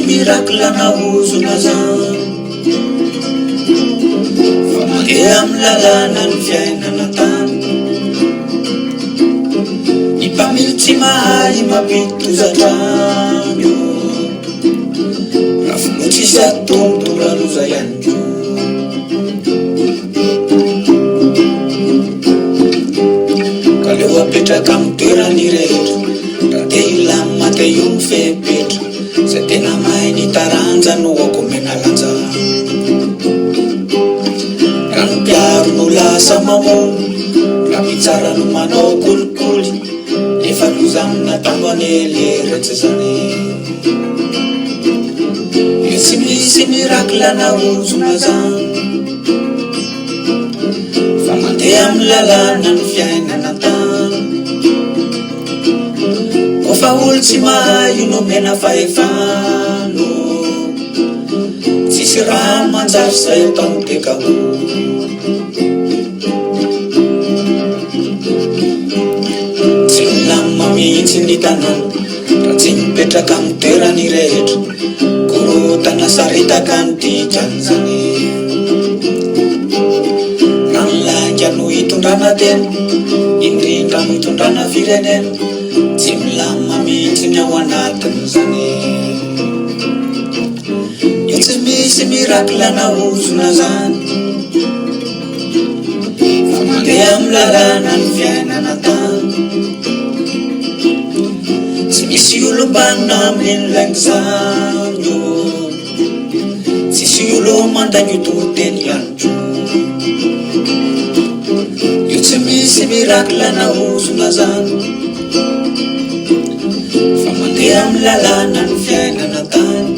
Miracle na uzuna zan Famangea mlalana ny fiainana tany Ny mpamily tsy mahay mampitozan-drano Raha folo tsisy atontora loza ihany ko Ka leo apetraka amin'ny toerany rehetra Raha te ilama te io mifepetra Zay tena mahay ny taranja no ako menalanja Raha ny mpiaro no lasa mamono Raha mitsara no manao kolikoly Efa loza amina tango aneleratsy zany Io tsy misy miracle na ozona zany Fa mandeha amin'ny lalana ny fiainana tany Fa olo tsy mahay io no mena fahefano Tsisy raha manjary zay atao teka ho Tsy milama mihitsy ny tanana Raha tsy mipetraka amin'ny toerany rehetra Korotana saritaka ny didrany zany Raha ny lainga no hitondrana tena Indrindra no hitondrana firenena Tsy milama mihitsy ny ao anatiny zany Io tsy misy miracle na ozona zany Fa mandeha amin'ny lalana ny fiainana tany Tsy misy olo mbanina amin'ny lainy zany Tsisy olo mandany toteny ihany ko Io tsy misy miracle na ozona zany Mandeha amin'ny lalana ny fiainana tany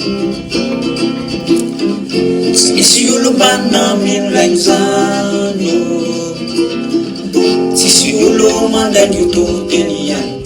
Tsy misy olo mbanina amin'ny lainy zany Tsisy olo mandany toteny ihany